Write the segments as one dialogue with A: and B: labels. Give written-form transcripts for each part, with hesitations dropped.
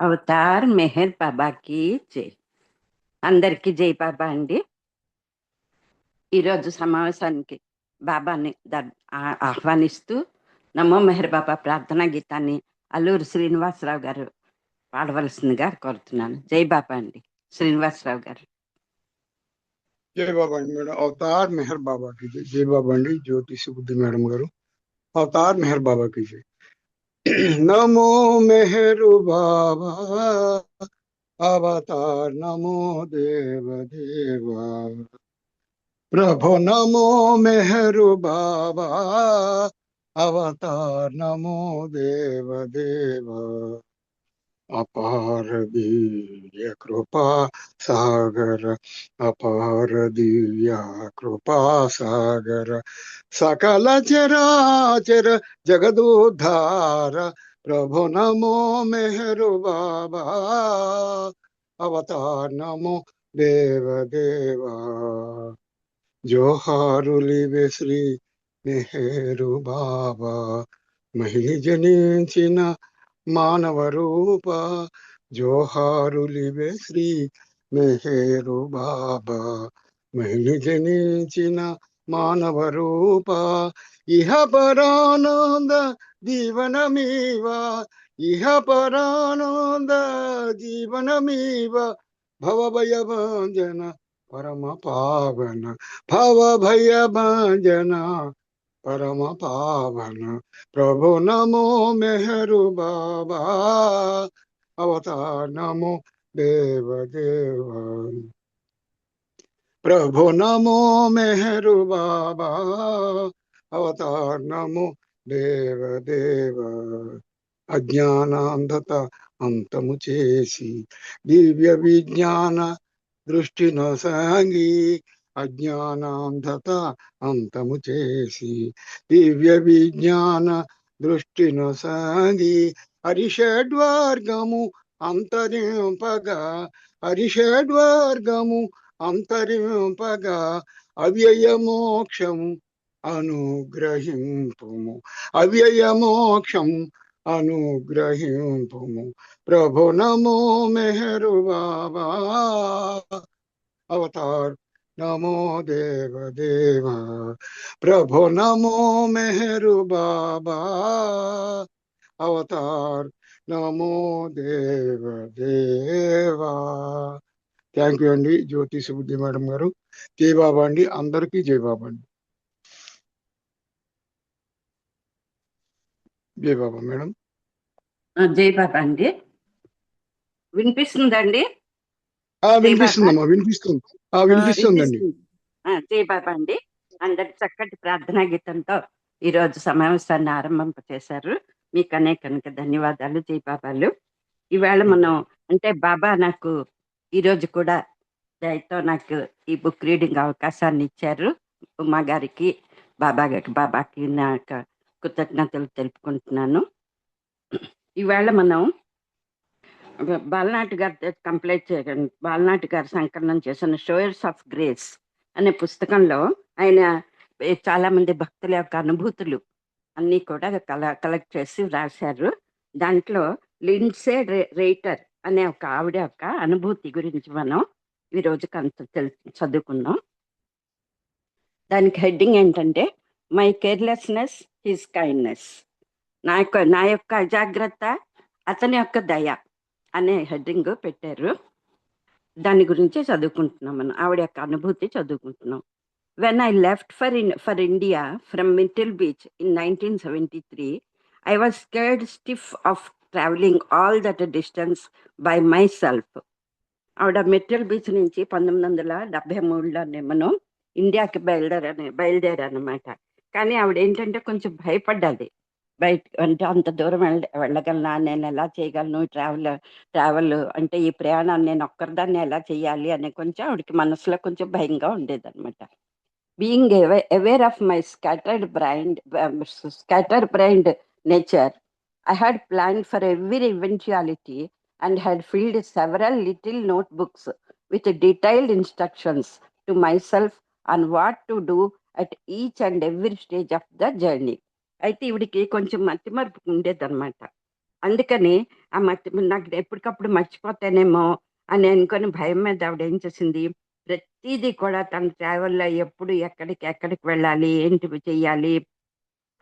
A: Avatar Meher బాబాకి జై. అందరికీ జై బాబా అండి. ఈరోజు సమావేశానికి బాబాని ఆహ్వానిస్తూ నమో మెహర్ బాబా ప్రార్థనా గీతాన్ని అల్లూరు శ్రీనివాసరావు గారు పాడవలసిందిగా కోరుతున్నాను. జై బాబా అండి. శ్రీనివాసరావు గారు.
B: జై బాబా అండి మేడం. అవతార్ మెహర్ బాబాకి జై. జై బాబా అండి. జ్యోతి సుబుద్ధి మేడం గారు. అవతార్ మెహర్ బాబాకి జై. నమో మెహరు బాబా అవతార్ నమో దేవ దేవా ప్రభు నమో మెహరు బాబా అవతార్ నమో దేవ దేవా అపార దివ్య కృపా సాగర అపార దివ్య కృపా సాగర సకల చరాచర జగదోద్ధార ప్రభు నమో మెహరు బాబా అవతార్ నమో దేవ దేవా జోహారులివే శ్రీ మెహరు బాబా మహిళ జనించిన మానవ రూప జోహారులివే శ్రీ మెహరు బాబా మహిళ జనించిన మానవ రూప ఇహ పరానంద జీవనమీవ ఇహ పరానంద జీవనమీవ భవభయ భంజన పరమ పావన భవభయ భంజన పరమ పావన ప్రభు నమో మెహరు బాబా అవతార్ నమో దేవ దేవ ప్రభు నమో మెహరు బాబా అవతార్ నమో దేవ దేవ అజ్ఞానాంధత అంతము చేసి దివ్య విజ్ఞాన దృష్టిన సాంగి అజ్ఞానాంధత అంతము చేసి దివ్య విజ్ఞాన దృష్టిన సాగి హరిషడ్వర్గము అంతరింపగా హరిషడ్వర్గము అంతరింపగా అవ్యయ మోక్షము అనుగ్రహింపుము అవ్యయ మోక్షం అనుగ్రహింపుము ప్రభు నమో మెహరు బాబా అవతార్ నమో దేవ దేవ ప్రభు నమో మెహరు బాబా అవతార్ నమో దేవ దేవా. థ్యాంక్ యూ అండి జ్యోతి సుబుద్ధి మేడం గారు. జై బాబా అండి. అందరికీ జై బాబా అండి. జై బాబా మేడం.
A: జై బాబా అండి. వినిపిస్తుందండి?
B: వినిపిస్తుందమ్మా. వినిపిస్తుందండి.
A: జై బాబా అండి. అందరి చక్కటి ప్రార్థనా గీతంతో ఈరోజు సమావేశాన్ని ఆరంభింప చేశారు. మీకు అనేక ధన్యవాదాలు. జై బాబాలు. ఈవేళ మనం అంటే బాబా నాకు ఈరోజు కూడా దయతో నాకు ఈ బుక్ రీడింగ్ అవకాశాన్ని ఇచ్చారు. ఉమా గారికి బాబాకి నా కృతజ్ఞతలు తెలుపుకుంటున్నాను. ఈవేళ మనం బాలనాటి గారు బాలనాటి గారు సంకలనం చేసిన షోయర్స్ ఆఫ్ గ్రేస్ అనే పుస్తకంలో ఆయన చాలా మంది భక్తుల యొక్క అనుభూతులు అన్నీ కూడా కలెక్ట్ చేసి రాశారు. దాంట్లో లిండ్సే రైటర్ అనే ఒక ఆవిడ యొక్క అనుభూతి గురించి మనం ఈరోజు చదువుకుందాం. దానికి హెడ్డింగ్ ఏంటంటే మై కేర్లెస్నెస్ హిస్ కైండ్నెస్. నా యొక్క అజాగ్రత్త అతని యొక్క దయ అనే హెడ్డింగ్ పెట్టారు. దాని గురించి చదువుకుంటున్నాం. మనం ఆవిడ యొక్క అనుభూతి చదువుకుంటున్నాం. When I left for India from Myrtle Beach in 1973, I was scared stiff of traveling all that distance by myself. ఆవిడ మిర్టిల్ బీచ్ నుంచి 1973లోనేమో ఇండియాకి బయలుదేరనమాట. కానీ ఆవిడ ఏంటంటే కొంచెం భయపడ్డది. అంటే అంత దూరం వెళ్ళగలనా, నేను ఎలా చేయగలను, ట్రావెల్ అంటే ఈ ప్రయాణాన్ని నేను ఒక్కరిదాన్ని ఎలా చేయాలి అనే కొంచెం ఆవిడకి మనసులో కొంచెం భయంగా ఉండేదన్నమాట. Being aware of my scattered brained nature, I had planned for every eventuality and had filled several little notebooks with detailed instructions to myself on what to do at each and every stage of the journey. అయితే ఈవిడికి కొంచెం మతిమరుపు ఉండేదన్నమాట. అందుకని నాకు ఎప్పటికప్పుడు మర్చిపోతానేమో అని అనుకుని భయం మీద ఆవిడ ఏం చేసింది, ప్రతిదీ కూడా తన ట్రావెల్లో ఎప్పుడు ఎక్కడికి ఎక్కడికి వెళ్ళాలి, ఏంటివి చెయ్యాలి,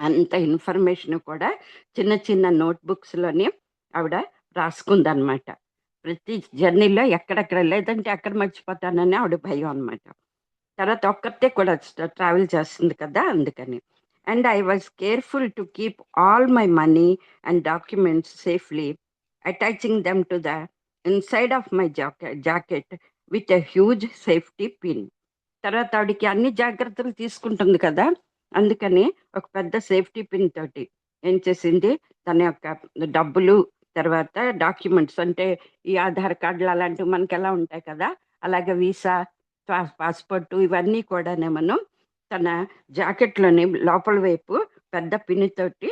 A: అంత ఇన్ఫర్మేషన్ కూడా చిన్న చిన్న నోట్బుక్స్లోని ఆవిడ రాసుకుందనమాట. ప్రతి జర్నీలో ఎక్కడెక్కడ, లేదంటే అక్కడ మర్చిపోతానని ఆవిడ భయం అనమాట. తర్వాత ఒక్కతే కూడా ట్రావెల్ చేస్తుంది కదా, అందుకని. And I was careful to keep all my money and documents safely, attaching them to the inside of my jacket with a huge safety pin. తర్వాత ఆవిడకి అన్ని జాగ్రత్తలు తీసుకుంటుంది కదా, అందుకని ఒక పెద్ద సేఫ్టీ పిన్ తోటి ఏం చేసింది, తన యొక్క డబ్బులు, తర్వాత డాక్యుమెంట్స్ అంటే ఈ ఆధార్ కార్డులు అలాంటివి మనకి ఎలా ఉంటాయి కదా, అలాగే వీసా, పాస్పోర్ట్, ఇవన్నీ కూడానేమో తన జాకెట్లోని లోపల వైపు పెద్ద పిన్ తోటి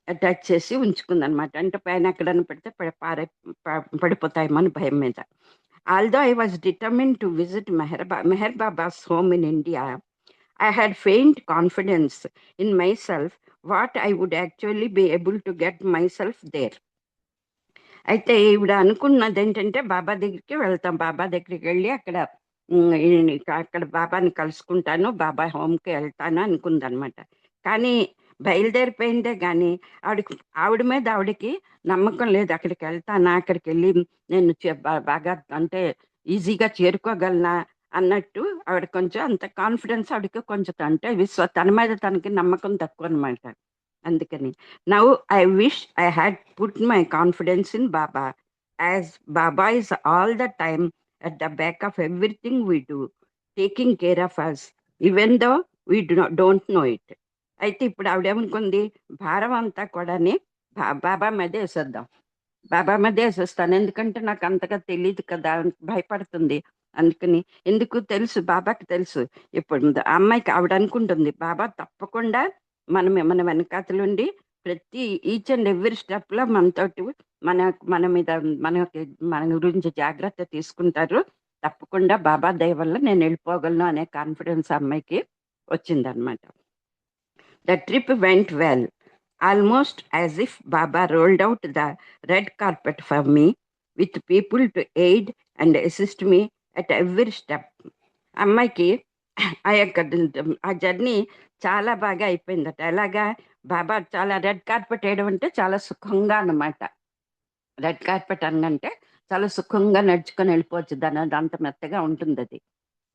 A: అటాచ్ చేసి ఉంచుకుందనమాట. అంటే పైన ఎక్కడైనా పెడితే పడిపోతాయేమో అని భయం మీద. Although I was determined to visit Meher Baba's home in India, I had faint confidence in myself what I would actually be able to get myself there. అయితే ఈవిడ అనుకున్నది ఏంటంటే, బాబా దగ్గరికి వెళ్తాం, బాబా దగ్గరికి వెళ్ళి అక్కడ అక్కడ బాబాని కలుసుకుంటాను, బాబా హోమ్కి వెళ్తాను అనుకుందనమాట. కానీ బయలుదేరిపోయిందే కానీ ఆవిడ మీద ఆవిడకి నమ్మకం లేదు. అక్కడికి వెళ్తానా, అక్కడికి వెళ్ళి నేను బాగా అంటే ఈజీగా చేరుకోగలనా అన్నట్టు ఆవిడ కొంచెం అంత కాన్ఫిడెన్స్ ఆవిడకి కొంచెం, అంటే తన మీద తనకి నమ్మకం తక్కువ అనమాట. అందుకని now I wish I had put my confidence in Baba, as Baba is all the time at the back of everything we do, taking care of us, even though we don't know it. అయితే ఇప్పుడు ఆవిడేమనుకుంది, భారం అంతా కూడాని బాబా మీదే వేసేద్దాం, బాబా మీదే వేసేస్తాను, ఎందుకంటే నాకు అంతగా తెలియదు కదా, భయపడుతుంది. అందుకని ఎందుకు తెలుసు, బాబాకి తెలుసు. ఇప్పుడు ఆ అమ్మాయికి ఆవిడ అనుకుంటుంది, బాబా తప్పకుండా మన వెనకాతలుండి ప్రతి ఈచ్ అండ్ ఎవ్రీ స్టెప్లో మనతోటి మన మీద మన గురించి జాగ్రత్త తీసుకుంటారు, తప్పకుండా బాబా దయ వల్ల నేను వెళ్ళిపోగలను అనే కాన్ఫిడెన్స్ అమ్మాయికి వచ్చిందనమాట. The trip went well, almost as if Baba rolled out the red carpet for me with people to aid and assist me at every step. అమ్మాయికి ఆ జర్నీ చాలా బాగా అయిపోయిందట. ఎలాగా, బాబా చాలా రెడ్ కార్పెట్ వేయడం అంటే చాలా సుఖంగా అన్నమాట. రెడ్ కార్పెట్ అనంటే చాలా సుఖంగా నడుచుకొని వెళ్ళిపోవచ్చు, దాని అంత మెత్తగా ఉంటుంది అది.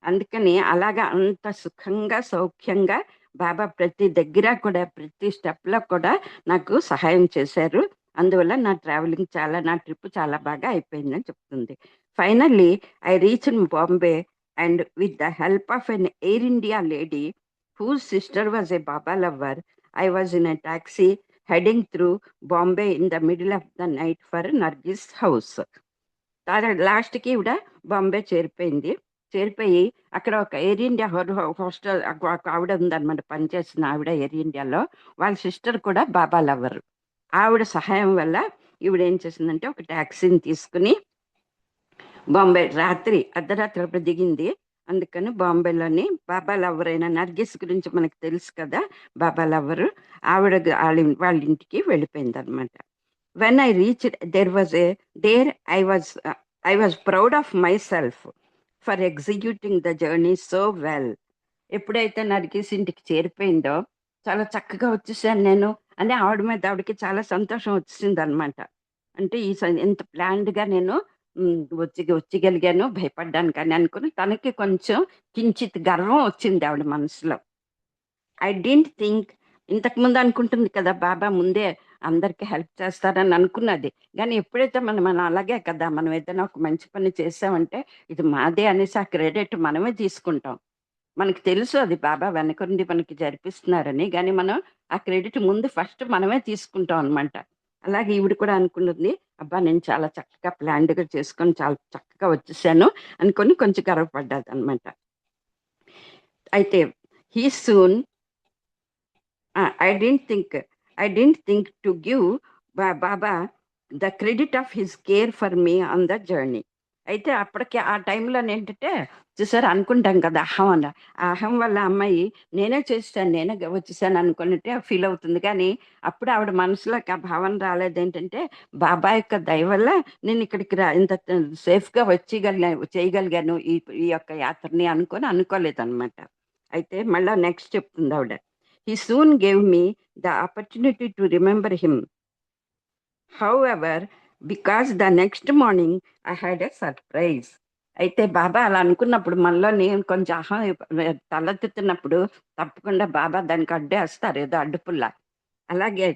A: అందుకని అలాగా అంత సుఖంగా సౌఖ్యంగా బాబా ప్రతి దగ్గర కూడా, ప్రతి స్టెప్లో కూడా నాకు సహాయం చేశారు. అందువల్ల నా ట్రిప్ చాలా బాగా అయిపోయిందని చెప్తుంది. Finally I reach in Bombay and with the help of an Air India lady whose sister was a Baba lover, I was in a taxi heading through Bombay in the middle of the night for Nargis house. లాస్ట్కి ఇవిడ బాంబే చేరిపోయి అక్కడ ఒక air India hostel ఆవిడ ఉందన్నమాట, పనిచేసిన ఆవిడ air ఇండియాలో. వాళ్ళ సిస్టర్ కూడా బాబా లవర్. ఆవిడ సహాయం వల్ల ఈవిడ ఏం చేసిందంటే ఒక ట్యాక్సీని తీసుకుని బాంబే అర్ధరాత్రి అప్పుడు దిగింది. అందుకని బాంబేలోని బాబా లవర్ అయిన నర్గిస్ గురించి మనకు తెలుసు కదా, బాబా లవరు, ఆవిడ వాళ్ళ ఇంటికి వెళ్ళిపోయింది అనమాట. When I reach I was proud of my self for executing the journey so well. ఎప్పుడైతే నర్గిస్ ఇంటికి చేరిపోయిందో, చాలా చక్కగా వచ్చేసాను నేను అని ఆవిడకి చాలా సంతోషం వచ్చింది అనమాట. అంటే ఎంత ప్లాన్డ్గా నేను వచ్చగలిగాను, భయపడ్డాను కానీ అనుకుని తనకి కొంచెం కించిత్ గర్వం వచ్చింది ఆవిడ మనసులో. ఐ డెంట్ థింక్, ఇంతకుముందు అనుకుంటుంది కదా బాబా ముందే అందరికీ హెల్ప్ చేస్తారని అనుకున్నది. కానీ ఎప్పుడైతే మనం అలాగే కదా, మనం ఏదైనా ఒక మంచి పని చేసామంటే ఇది మాదే అనేసి ఆ క్రెడిట్ మనమే తీసుకుంటాం. మనకి తెలుసు అది బాబా వెనకుండి మనకి జరిపిస్తున్నారని, కానీ మనం ఆ క్రెడిట్ ముందు ఫస్ట్ మనమే తీసుకుంటాం అనమాట. అలాగే ఈవిడ కూడా అనుకున్నది, అబ్బా నేను చాలా చక్కగా ప్లాన్డ్గా చేసుకొని చాలా చక్కగా వచ్చేసాను అనుకొని కొంచెం గర్వపడ్డది అనమాట. అయితే he soon I didn't think to give Baba the credit of his care for me on the journey. అయితే అప్పటికి ఆ టైంలో ఏంటంటే చూసారు అనుకుంటాం కదా అహం అన్న ఆ అహం వల్ల అమ్మాయి నేనే చేస్తాను నేనే వచ్చేసాను అనుకున్నట్టే ఫీల్ అవుతుంది కానీ అప్పుడు ఆవిడ మనసులోకి ఆ భావన రాలేదు ఏంటంటే బాబా యొక్క దయ వల్ల నేను ఇక్కడికి ఇంత సేఫ్గా చేయగలిగాను ఈ యొక్క యాత్రని అనుకోలేదు అనమాట. అయితే మళ్ళా నెక్స్ట్ చెప్తుంది ఆవిడ, he soon gave me the opportunity to remember him. However, because the next morning I had a surprise. అయితే బాబా అలా అనుకున్నప్పుడు మనలో నేను కొంచెం తలెత్తుతున్నప్పుడు తప్పకుండా బాబా దానికి అడ్డేస్తారు ఏదో అడ్డుపుల్ల. అలాగే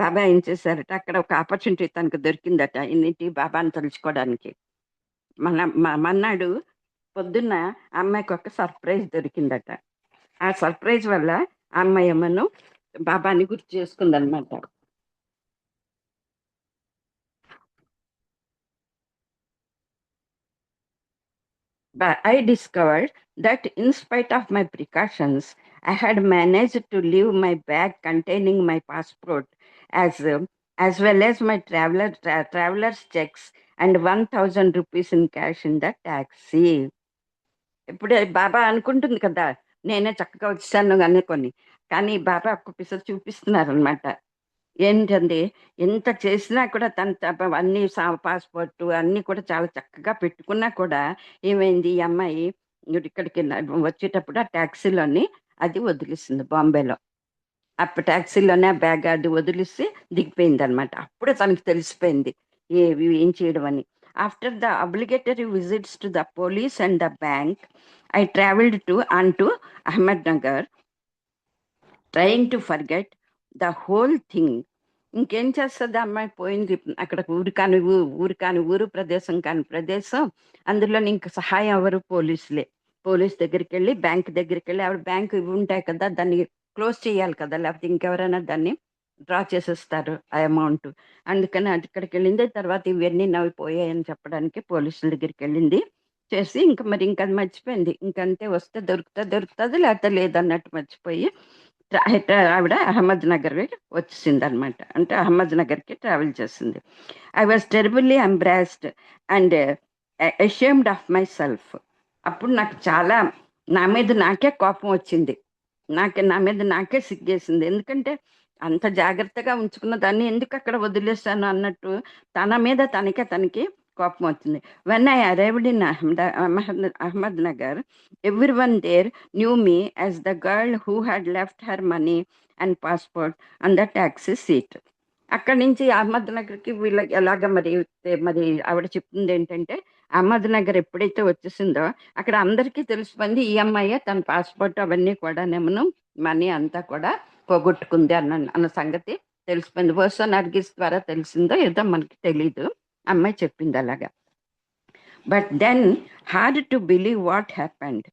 A: బాబా ఏం చేశారట, అక్కడ ఒక ఆపర్చునిటీ తనకు దొరికిందట ఇన్నిటి బాబాని తలుచుకోవడానికి. మన్నాడు పొద్దున్న ఆ అమ్మాయికి ఒక సర్ప్రైజ్ దొరికిందట. ఆ సర్ప్రైజ్ వల్ల ఆ అమ్మాయి అమ్మను బాబాని గుర్తు చేసుకుందనమాట. But I discovered that in spite of my precautions, I had managed to leave my bag containing my passport as well as my traveler's checks and 1,000 rupees in cash in the taxi. ఇప్పుడు బాబా అనుకుంటుంది కదా నేనే చక్కగా వచ్చాను అనుకొని, కానీ బాబా ఒక్క పిసరు చూపిస్తున్నారు అనమాట. ఏంటండి ఎంత చేసినా కూడా అన్ని పాస్పోర్ట్ అన్ని కూడా చాలా చక్కగా పెట్టుకున్నా కూడా ఏమైంది ఈ అమ్మాయి ఇక్కడికి వచ్చేటప్పుడు ఆ ట్యాక్సీలోని అది వదిలిస్తుంది బాంబేలో. అప్పుడు ట్యాక్సీలోనే ఆ బ్యాగ్ అది వదిలిసి దిగిపోయింది అనమాట. అప్పుడే తనకి తెలిసిపోయింది ఏం చేయడం అని. After the obligatory visits to the police and the bank, I travelled to Ahmednagar trying to forget the whole thing. ఇంకేం చేస్తుంది అమ్మాయి పోయింది అక్కడ ఊరు ప్రదేశం కాని ప్రదేశం. అందులో ఇంక సహాయం ఎవరు పోలీసులే. పోలీస్ దగ్గరికి వెళ్ళి బ్యాంక్ దగ్గరికి వెళ్ళి ఆవిడ బ్యాంకు ఇవి ఉంటాయి కదా దాన్ని క్లోజ్ చేయాలి కదా, లేకపోతే ఇంకెవరైనా దాన్ని డ్రా చేసేస్తారు ఆ అమౌంట్. అందుకని అక్కడికి వెళ్ళింది. తర్వాత ఇవన్నీ నవ్విపోయాయని చెప్పడానికి పోలీసుల దగ్గరికి వెళ్ళింది చేసి మరి ఇంకా అది మర్చిపోయింది. ఇంకంతే వస్తే దొరుకుతుంది లేకపోతే లేదన్నట్టు మర్చిపోయి ఆవిడ అహ్మద్ నగర్ వచ్చింది అనమాట. అంటే అహ్మద్ నగర్కి ట్రావెల్ చేసింది. I was terribly embarrassed and ashamed of myself. అప్పుడు నాకు చాలా నా మీద నాకే కోపం వచ్చింది. నా మీద నాకే సిగ్గేసింది. ఎందుకంటే అంత జాగ్రత్తగా ఉంచుకున్న దాన్ని ఎందుకు అక్కడ వదిలేస్తాను అన్నట్టు తన మీద తనకి కోపం వచ్చింది. When I arrived in Ahmednagar, everyone there knew me as the girl who had left her money and passport on the taxi seat. అక్కడి నుంచి అహ్మద్ నగర్కి వీళ్ళకి ఎలాగ మరి ఆవిడ చెప్తుంది ఏంటంటే అహ్మద్ నగర్ ఎప్పుడైతే వచ్చేసిందో అక్కడ అందరికీ తెలిసిపోయింది ఈ అమ్మాయి తన పాస్పోర్ట్ అవన్నీ కూడా మనీ అంతా కూడా పోగొట్టుకుంది అన్న సంగతి తెలిసిపోయింది. బహుశా నర్గిస్ ద్వారా తెలిసిందో ఏదో మనకి తెలీదు, అమ్మాయి చెప్పింది అలాగా. But then hard to believe what happened.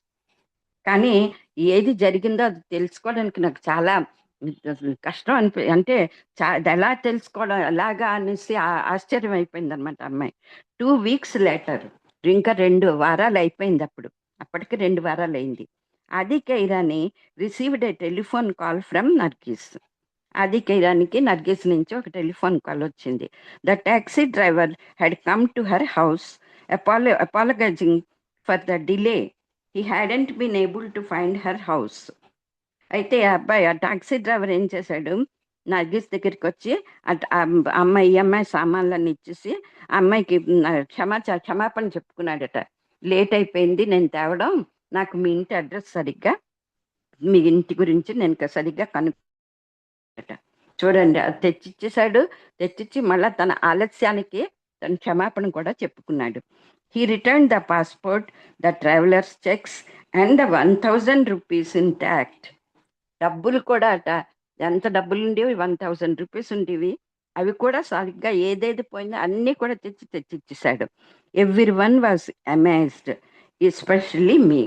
A: కానీ ఏది జరిగిందో అది తెలుసుకోవడానికి నాకు చాలా కష్టం అంటే అది ఎలా తెలుసుకోవడం ఎలాగా అనేసి ఆశ్చర్యం అయిపోయింది అనమాట అమ్మాయి. 2 weeks లేటర్, ఇంకా 2 వారాలు అయిపోయింది అప్పటికి 2 వారాలు అయింది. Adi Kairani received a telephone call from Nargis. Adi కైరానికి నర్గిస్ నుంచి ఒక టెలిఫోన్ కాల్ వచ్చింది. The taxi driver had come to her house apologising for the delay. He hadn't been able to find her house. అయితే ఆ అబ్బాయి ఆ టాక్సీ డ్రైవర్ ఏం చేశాడు, నర్గిస్ దగ్గరికి వచ్చి ఈ అమ్మాయి సామాన్లన్నీ ఇచ్చేసి ఆ అమ్మాయికి క్షమాపణ చెప్పుకున్నాడట. లేట్ అయిపోయింది నేను తేవడం, నాకు మీ ఇంటి అడ్రస్ సరిగ్గా మీ ఇంటి గురించి నేను సరిగ్గా కనుక్కుంటా. చూడండి అది తెచ్చిచ్చి మళ్ళా తన ఆలస్యానికి తన క్షమాపణ కూడా చెప్పుకున్నాడు. He return the passport, the travellers checks and the 1,000 rupees intact. డబ్బులు కూడా ఎంత డబ్బులు ఉండేవి, 1,000 rupees ఉండేవి. అవి కూడా సరిగ్గా ఏదేది పోయిందో అన్నీ కూడా తెచ్చిచ్చేసాడు. Everyone was amazed, especially me.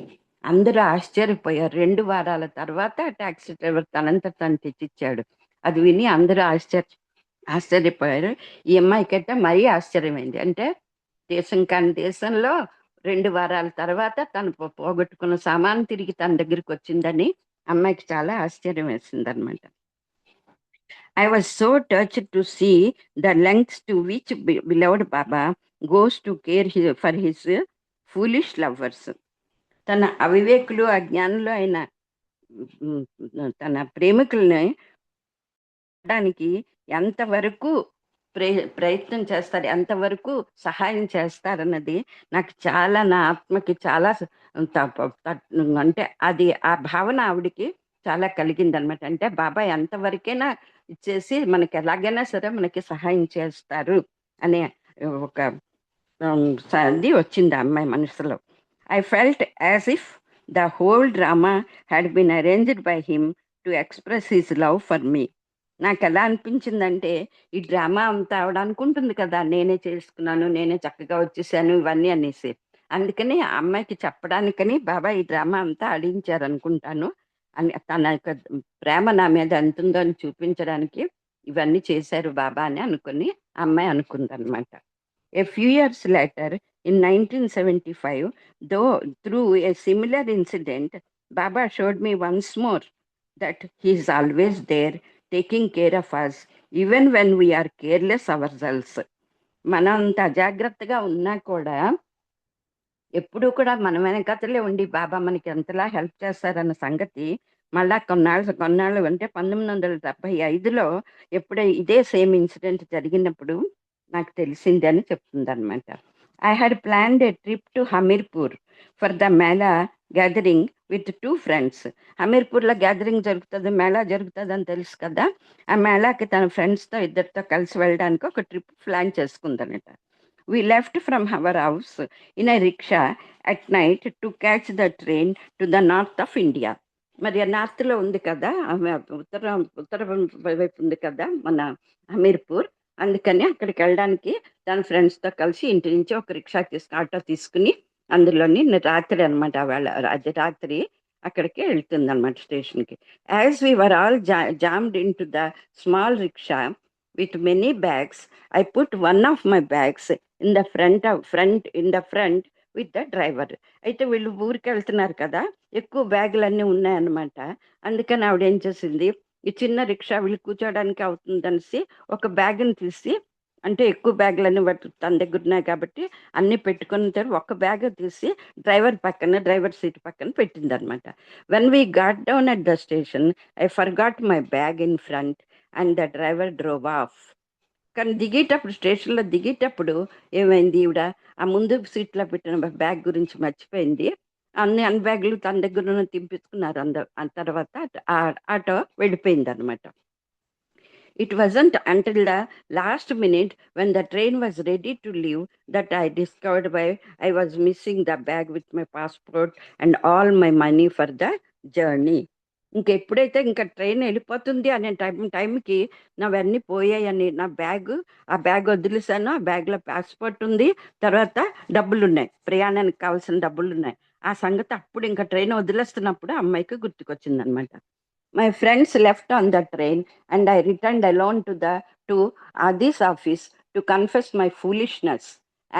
A: అందరూ ఆశ్చర్యపోయారు. 2 వారాల తర్వాత ట్యాక్సీ డ్రైవర్ తను తెచ్చిచ్చాడు. అది విని అందరూ ఆశ్చర్యపోయారు. ఈ అమ్మాయికైతే మరీ ఆశ్చర్యమైంది. అంటే దేశం కాని దేశంలో 2 వారాల తర్వాత తను పోగొట్టుకున్న సామాను తిరిగి తన దగ్గరికి వచ్చిందని అమ్మాయికి చాలా ఆశ్చర్యం వేసింది అనమాట. I was so touched to see the lengths to which beloved Baba goes to care for his foolish lovers. తన అవివేకులు అజ్ఞానులు అయిన తన ప్రేమికుల్ని డానికి ఎంతవరకు ప్రయత్నం చేస్తారు, ఎంతవరకు సహాయం చేస్తారన్నది నాకు చాలా, నా ఆత్మకి చాలా అంటే అది ఆ భావన ఆవిడికి చాలా కలిగింది అనమాట. అంటే బాబాయ్ ఎంతవరకైనా ఇచ్చేసి మనకి ఎలాగైనా సరే మనకి సహాయం చేస్తారు అనే ఒక అది వచ్చింది ఆ అమ్మాయి మనసులో. I felt as if the whole drama had been arranged by him to express his love for me. నాకు ఎలా అనిపించిందంటే, ఈ డ్రామా అంతా ఆవిడ అనుకుంటుంది కదా, నేనే చేసుకున్నాను, నేనే చక్కగా వచ్చేసాను ఇవన్నీ అనేసి. అందుకని ఆ అమ్మాయికి చెప్పడానికని బాబా ఈ డ్రామా అంతా ఆడించారు అనుకుంటాను. అని తన యొక్క ప్రేమ నా మీద ఎంత ఉందో అని చూపించడానికి ఇవన్నీ చేశారు బాబా అని అనుకుని ఆ అమ్మాయి అనుకుందనమాట. A few years later, in 1975, though through a similar incident, Baba showed me once more that he is always there, taking care of us, even when we are careless ourselves. మనం అంత అజాగ్రత్తగా ఉన్నా కూడా ఎప్పుడూ కూడా మన వెనకతలే ఉండి బాబా మనకి ఎంతలా హెల్ప్ చేస్తారన్న సంగతి మళ్ళా కొన్నాళ్ళు అంటే 1975లో ఎప్పుడై ఇదే సేమ్ ఇన్సిడెంట్ జరిగినప్పుడు నాకు తెలిసింది అని చెప్తుంది అనమాట. I had planned a trip to Hamirpur for the mela gathering with 2 friends. హమీర్పూర్లో గ్యాదరింగ్ జరుగుతుంది, మేళా జరుగుతుంది అని తెలుసు కదా. ఆ మేళాకి తన ఫ్రెండ్స్తో ఇద్దరితో కలిసి వెళ్ళడానికి ఒక ట్రిప్ ప్లాన్ చేసుకుందనట. We left from our house in a rickshaw at night to catch the train to the north of India. మరి నార్త్లో ఉంది కదా, ఉత్తర వైపు ఉంది కదా మన హమీర్పూర్. అందుకని అక్కడికి వెళ్ళడానికి తన ఫ్రెండ్స్తో కలిసి ఇంటి నుంచి ఒక రిక్షా ఆటో తీసుకుని అందులోని రాత్రి అనమాట, అది రాత్రి అక్కడికి వెళ్తుంది అనమాట స్టేషన్కి. As we were all jammed in to the small rickshaw with many bags, I put one of my bags in the front with the driver. అయితే వీళ్ళు ఊరికి వెళ్తున్నారు కదా, ఎక్కువ బ్యాగులన్నీ ఉన్నాయన్నమాట. అందుకని ఆవిడ ఏం చేసింది, ఈ చిన్న రిక్షా వీళ్ళు కూర్చోడానికి అవుతుందనేసి ఒక బ్యాగ్ని తీసి, అంటే ఎక్కువ బ్యాగులన్నీ తన దగ్గర ఉన్నాయి కాబట్టి అన్నీ పెట్టుకుని ఒక బ్యాగ్ తీసి డ్రైవర్ సీట్ పక్కన పెట్టింది అనమాట. When we got down at the station, I forgot my bag in front and the driver drove of. కానీ స్టేషన్లో దిగేటప్పుడు ఏమైంది, ఈవిడ ఆ ముందు సీట్లో పెట్టిన బ్యాగ్ గురించి మర్చిపోయింది. అన్ని బ్యాగులు తన దగ్గర తింపించుకున్నారు అందరు. ఆ తర్వాత ఆటో వెళ్ళిపోయింది అనమాట. It wasn't until the last minute when the train was ready to leave that I discovered why I was missing the bag with my passport and all my money for the journey. ఇంకెప్పుడైతే ఇంకా train వెళ్ళిపోతుంది అనే టైంకి నావన్నీ పోయాయని, ఆ bag వదిలేసాను. ఆ బ్యాగ్లో పాస్పోర్ట్ ఉంది, తర్వాత డబ్బులు ఉన్నాయి, ప్రయాణానికి కావాల్సిన డబ్బులు ఉన్నాయి. ఆ సంగతి అప్పుడు ఇంకా ట్రైన్ వదిలేస్తున్నప్పుడు అమ్మాయికి గుర్తుకొచ్చింది అనమాట. My friends left on the train and I returned alone to Adi's office to confess my foolishness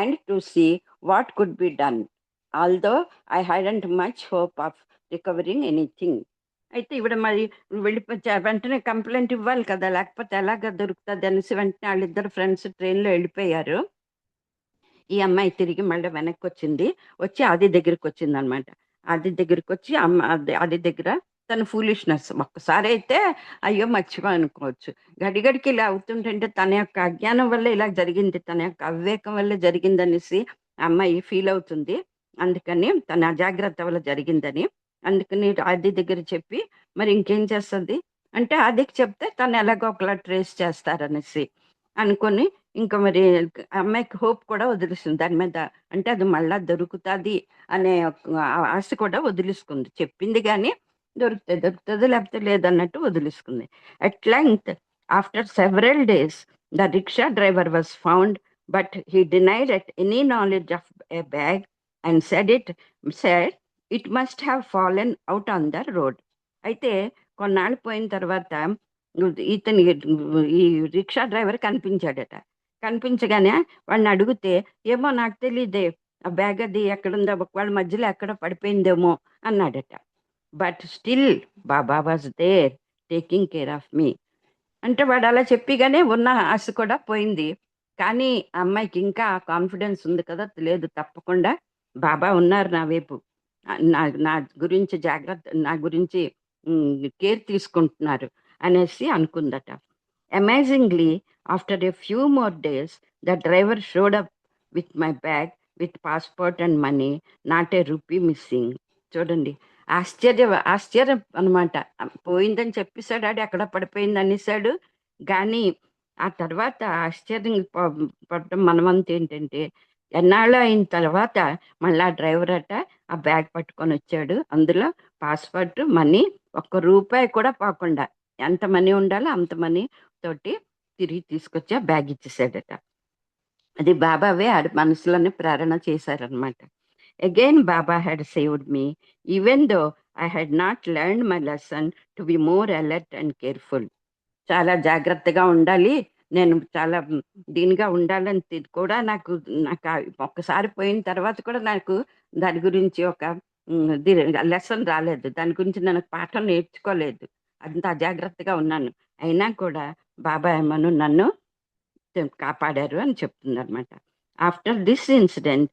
A: and to see what could be done, although I hadn't much hope of recovering anything. అయితే ఇవిడ మరి వెంటనే complaint ఇవ్వాలి కదా, లేకపోతే ఎలాగ దొరుకుతుంది అనేసి వెంటనే వాళ్ళిద్దరు ఫ్రెండ్స్ ట్రైన్లో వెళ్ళిపోయారు. ఈ అమ్మాయి తిరిగి మళ్ళీ వెనక్కి వచ్చి ఆది దగ్గరికి వచ్చింది అనమాట. ఆది దగ్గరికి వచ్చి ఆది దగ్గర తన ఫూలిష్నెస్ ఒక్కసారి అయితే అయ్యో మర్చిపో అనుకోవచ్చు, గడిగడికి ఇలా అవుతుంటే తన యొక్క అజ్ఞానం వల్ల ఇలా జరిగింది, తన యొక్క అవివేకం వల్ల జరిగిందనేసి అమ్మాయి ఫీల్ అవుతుంది. అందుకని తన అజాగ్రత్త వల్ల జరిగిందని. అందుకని ఆది దగ్గర చెప్పి మరి ఇంకేం చేస్తుంది అంటే, ఆదికి చెప్తే తను ఎలాగో ఒకలా ట్రేస్ చేస్తారనేసి అనుకొని ఇంకా మరి అమ్మాయికి హోప్ కూడా వదిలేస్తుంది దాని మీద. అంటే అది మళ్ళా దొరుకుతుంది అనే ఆశ కూడా వదిలేసుకుంది. చెప్పింది కానీ దొరుకుతుంది లేకపోతే లేదన్నట్టు వదిలేసుకుంది. At length after several days the rickshaw driver was found, but he denied at any knowledge of a bag and said it must have fallen out on the road. అయితే కొన్నాళ్ళు పోయిన తర్వాత ఈ రిక్షా డ్రైవర్ కనిపించాడట. కనిపించగానే వాడిని అడిగితే, ఏమో నాకు తెలియదే, ఆ బ్యాగ్ అది ఎక్కడుందో, వాళ్ళ మధ్యలో ఎక్కడ పడిపోయిందేమో అన్నాడట. But still Baba was there taking care of me. అంటే వాడు అలా చెప్పిగానే ఉన్న ఆశ కూడా పోయింది. కానీ ఆ అమ్మాయికి ఇంకా కాన్ఫిడెన్స్ ఉంది కదా! లేదు తప్పకుండా బాబా ఉన్నారు నా వైపు. నా నా గురించి నా గురించి కేర్ తీసుకుంటున్నారు అనేసి అనుకుందట. Amazingly after a few more days the driver showed up with my bag with passport and money, not a rupee missing. చూడండి, ఆశ్చర్యం అనమాట. పోయిందని చెప్పేసాడు, ఎక్కడ పడిపోయింది అనేసాడు. కానీ ఆ తర్వాత ఆశ్చర్యం పడటం మనమంతా ఏంటంటే, ఎన్నాళ్ళు అయిన తర్వాత మళ్ళా డ్రైవర్ అట ఆ బ్యాగ్ పట్టుకొని వచ్చాడు. అందులో పాస్పోర్ట్, మనీ, ఒక్క రూపాయి కూడా పోకుండా ఎంత మనీ ఉండాలో అంత మనీ తోటి తిరిగి తీసుకొచ్చి ఆ బ్యాగ్ ఇచ్చేసాడట. అది బాబావే ఆడి మనసులోనే ప్రేరణ చేశారనమాట. Again Baba had saved me even though I had not learn my lesson to be more alert and careful. చాలా జాగ్రత్తగా ఉండాలి, నేను చాలా దీనిగా ఉండాలని కూడా నాకు నాకు ఒక్కసారి పోయిన తర్వాత కూడా నాకు దాని గురించి ఒక లెసన్ రాలేదు, దాని గురించి నేను పాఠం నేర్చుకోలేదు, అంత అజాగ్రత్తగా ఉన్నాను. అయినా కూడా బాబా ఏమను నన్ను కాపాడారు అని చెప్తుంది అనమాట. After this incident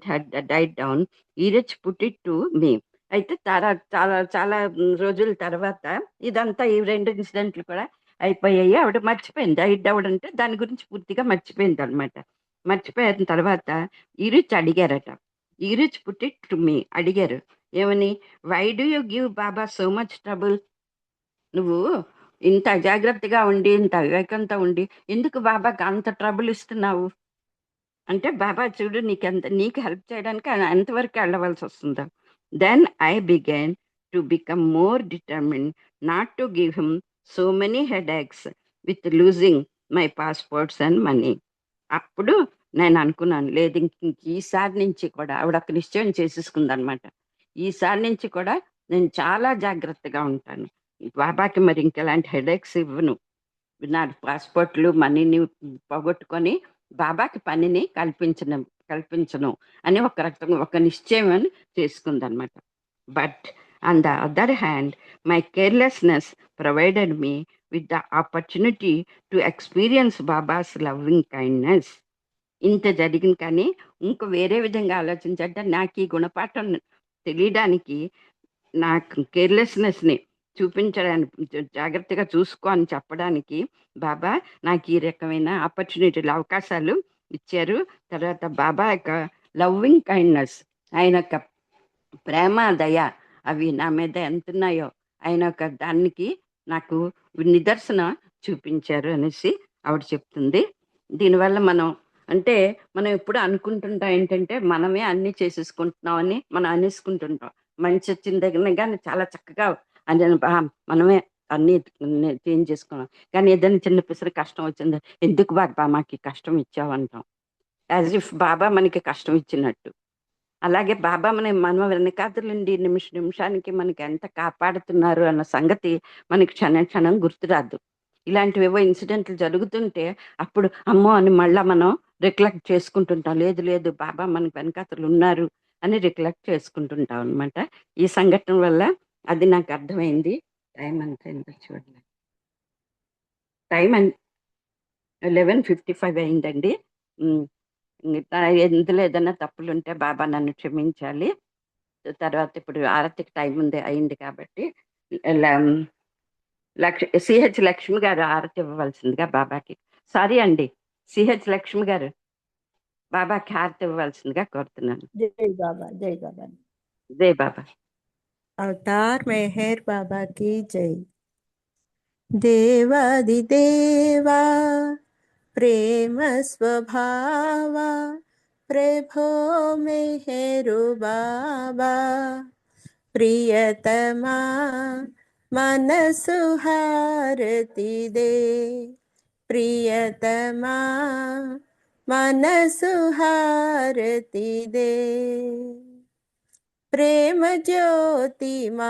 A: had died down, Eruch put it to me. అయితే చాలా చాలా చాలా రోజుల తర్వాత ఇదంతా ఈ రెండు ఇన్సిడెంట్లు కూడా అయిపోయాయి. ఆవిడ మర్చిపోయింది. డైడ్ అవుట్ అంటే దాని గురించి పూర్తిగా మర్చిపోయింది అనమాట. మర్చిపోయిన తర్వాత ఈరిచ్ అడిగారట. Eruch put it to me అడిగారు ఏమని, why do you give Baba so much trouble? నువ్వు ఇంత అజాగ్రత్తగా ఉండి, ఇంత వివేకంతో ఉండి ఎందుకు బాబాకి అంత ట్రబుల్ ఇస్తున్నావు? అంటే బాబా చూడు నీకు హెల్ప్ చేయడానికి ఆయన ఎంతవరకు వెళ్ళవలసి వస్తుందో. Then I began to become more determine not to give him so many headaches with losing my passports and money. అప్పుడు నేను అనుకున్నాను, లేదు ఈసారి నుంచి కూడా ఆవిడ ఒక నిశ్చయం చేసేసుకుందనమాట. ఈసారి నుంచి కూడా నేను చాలా జాగ్రత్తగా ఉంటాను, బాబాకి మరి ఇంకెలాంటి హెడేక్స్ ఇవ్వను, నా పాస్పోర్ట్లు మనీని పోగొట్టుకొని బాబాకి పనిని కల్పించను అని ఒక నిశ్చయం అని చేసుకుందనమాట. But on the other hand my carelessness provided me with the opportunity to experience Baba's loving kindness. ఇంత జరిగింది కానీ ఇంకో వేరే విధంగా ఆలోచించంటే నాకు ఈ గుణపాఠం తెలియడానికి, నాకు కేర్లెస్నెస్ని చూపించడానికి, జాగ్రత్తగా చూసుకో అని చెప్పడానికి బాబా నాకు ఈ రకమైన ఆపర్చునిటీలు, అవకాశాలు ఇచ్చారు. తర్వాత బాబా యొక్క లవ్వింగ్ కైండ్నెస్, ఆయన యొక్క ప్రేమ దయ అవి నా మీద ఎంత ఉన్నాయో ఆయన యొక్క దానికి నాకు నిదర్శనం చూపించారు అనేసి ఆవిడ చెప్తుంది. దీనివల్ల మనం ఎప్పుడు అనుకుంటుంటాం ఏంటంటే మనమే అన్ని చేసేసుకుంటున్నామని మనం అనేసుకుంటుంటాం. మంచి వచ్చిన దగ్గర కానీ చాలా చక్కగా అని మనమే అన్ని చేంజ్ చేసుకున్నాం. కానీ ఏదైనా చిన్న పిసరి కష్టం వచ్చింది, ఎందుకు బాబా మాకు కష్టం ఇచ్చావంటాం, యాజ్ ఇఫ్ బాబా మనకి కష్టం ఇచ్చినట్టు. అలాగే బాబా మన వెనకాతలుండి నిమిషానికి మనకి ఎంత కాపాడుతున్నారు అన్న సంగతి మనకి క్షణం గుర్తురాదు. ఇలాంటివేవో ఇన్సిడెంట్లు జరుగుతుంటే అప్పుడు అమ్మో అని మళ్ళా మనం రికలెక్ట్ చేసుకుంటుంటాం. లేదు బాబా మనకి వెనకాతలు ఉన్నారు అని రికలెక్ట్ చేసుకుంటుంటాం అనమాట. ఈ సంఘటన వల్ల అది నాకు అర్థమైంది. టైం అంతా ఎంత చూడండి, టైం 11:55 అయిందండి. ఎందులో ఏదైనా తప్పులుంటే బాబా నన్ను క్షమించాలి. తర్వాత ఇప్పుడు ఆరతికి టైం అయింది కాబట్టి సిహెచ్ లక్ష్మి గారు ఆరతి ఇవ్వవలసిందిగా బాబాకి. సారీ అండి, సిహెచ్ లక్ష్మి గారు బాబాకి హారతి ఇవ్వవలసిందిగా కోరుతున్నాను.
C: జై బాబా, జై బాబా,
A: జై బాబా.
C: అవతార్ మెహర్ బాబా की जय. देवादिदेवा प्रेम स्वभावा प्रभो मेहरु बाबा, प्रियतमा मनसु हारति दे, प्रियतमा मनसु हारति दे. ప్రేమ జ్యోతి మా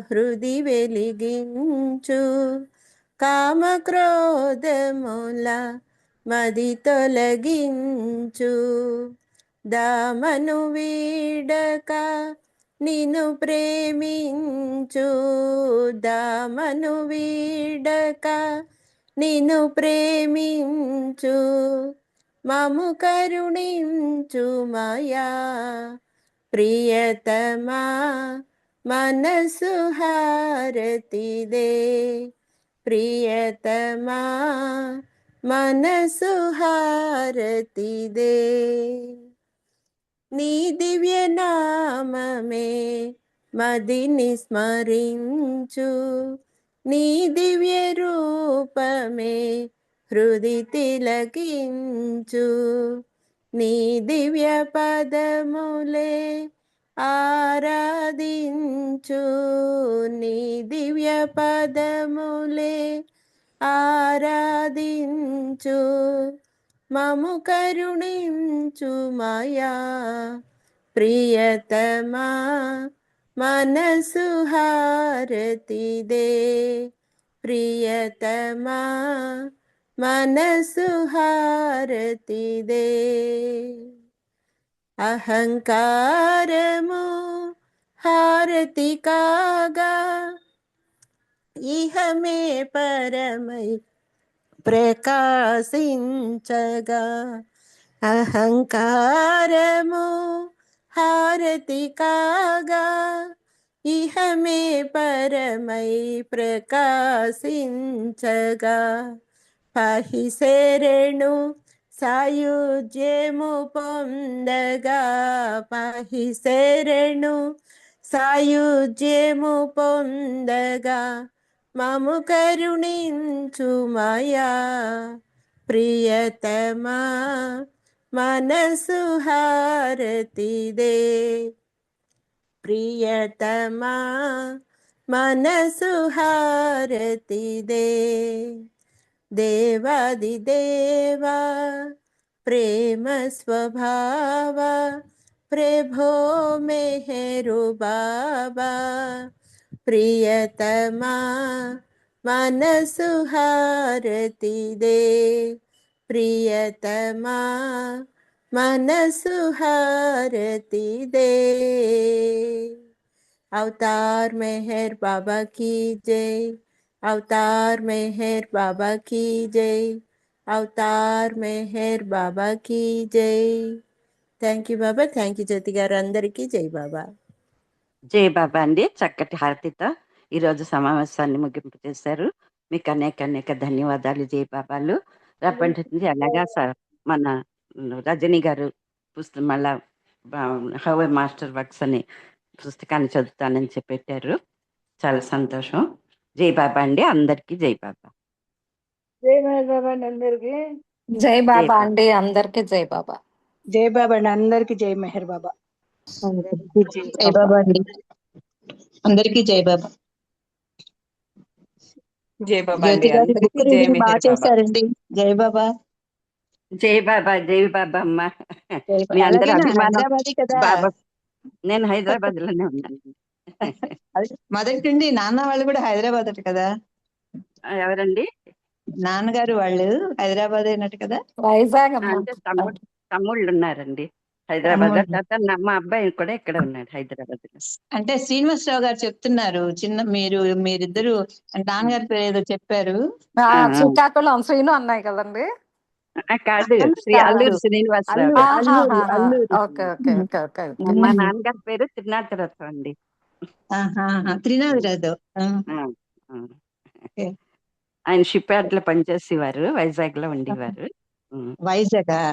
C: హృది వెలిగించు, కామ క్రోధముల మది తొలగించు, దామను వీడక నిన్ను ప్రేమించు దామను వీడక నిన్ను ప్రేమించు మము కరుణించు మాయా ప్రియతమా మనసు హారతిదే ప్రియతమా మనసు హారతిదే నీ దివ్య నామమే మదిని స్మరించు నీ దివ్య రూపమే హృది తిలకించు నీ దివ్య పదములే ఆరాధించు నీ దివ్య పదములే ఆరాధించు మము కరుణించు మాయా ప్రియతమా మనసు హారతిదే ప్రియతమా మనసు హారతిదే అహంకారము హారతి కాగా ఇహమే పరమై ప్రకాశించగా అహంకారము హారతి కాగా ఇహమే పరమై ప్రకాశించగా పాహి శరణు సాయుజ్యము పొందగా పాహి శరణు సాయుజ్యము పొందగా మము కరుణించు మాయా ప్రియతమా మనసు హారతిదే ప్రియతమా మనసు హారతిదే దేవాది దేవా ప్రేమ స్వభావ ప్రభో మెహరు బాబా ప్రియతమా మనసు హారతిదే ప్రియతమా మనసు హారతిదే अवतार मेहर बाबा की जय अवतार मेहर बाबा की जय अवतार मेहर बाबा की जय thank you Baba thank you Jyoti garu అందరికీ జై బాబా
A: జై బాబా అండి. చక్కటి హారతితో ఈరోజు సమావేశాన్ని ముగింపు చేశారు. మీకు అనేక అనేక ధన్యవాదాలు జై బాబాలు. రేపటి నుంచి అలాగా మన రజనీ గారు పుస్తకం మళ్ళా హౌ ఏ మాస్టర్ వర్క్స్ అని పుస్తకాన్ని చదువుతానని చెప్పి పెట్టారు. చాలా సంతోషం. జై బాబా అండి. అందరికీ జై బాబా.
D: జై మహేష్ బాబా అండి అందరికి.
E: జై
A: జై
E: బాబా
A: బాబా.
E: అండి అందరికి జై బాబా.
D: జై బాబా అండి అందరికి. జై మెహర్ బాబా.
F: అందరికీ జై
G: జై
F: బాబా.
G: బాబా అండి అందరికీ జై బాబా.
F: జై బాబా అండి
G: జ్యోతి గారి
F: అందరికీ
G: బుక్
F: జై
G: రీడింగ్ బాగా
F: మెహర్ బాబా.
G: చేశారండి. జై బాబా.
A: జై బాబా. జై బాబా అమ్మ.
G: జై
A: మీ అందరి
G: ఎలాగైనా
A: అభిమానం
G: హైదరాబాదీ కదా.
A: బాబా. నేను హైదరాబాద్ లోనే ఉన్నాను.
G: అది మొదటి నుండి నాన్న వాళ్ళు కూడా హైదరాబాద్ అట కదా.
A: ఎవరండి?
G: నాన్నగారు వాళ్ళు హైదరాబాద్ అయినట్టు కదా.
E: వైజాగ్ అమ్మ.
A: అంటే తమ్ముళ్ళు ఉన్నారండి హైదరాబాద్ లో. తర్వాత మా అబ్బాయి కూడా ఇక్కడ ఉన్నాడు హైదరాబాద్ లో.
G: అంటే శ్రీనివాసరావు గారు చెప్తున్నారు మీరిద్దరు నాన్నగారి పేరు ఏదో చెప్పారు.
E: శ్రీకాకుళం శ్రీను అన్నాయి కదండి.
A: కాదు, అల్లూరు శ్రీనివాసరావు గారు.
E: Okay okay okay okay.
A: మా నాన్నగారి పేరు త్రినాథరథం అండి.
G: త్రినాథరాజు.
A: ఆయన షిప్ యార్డ్ లో పనిచేసేవారు, వైజాగ్ లో ఉండేవారు.
G: వైజాగ్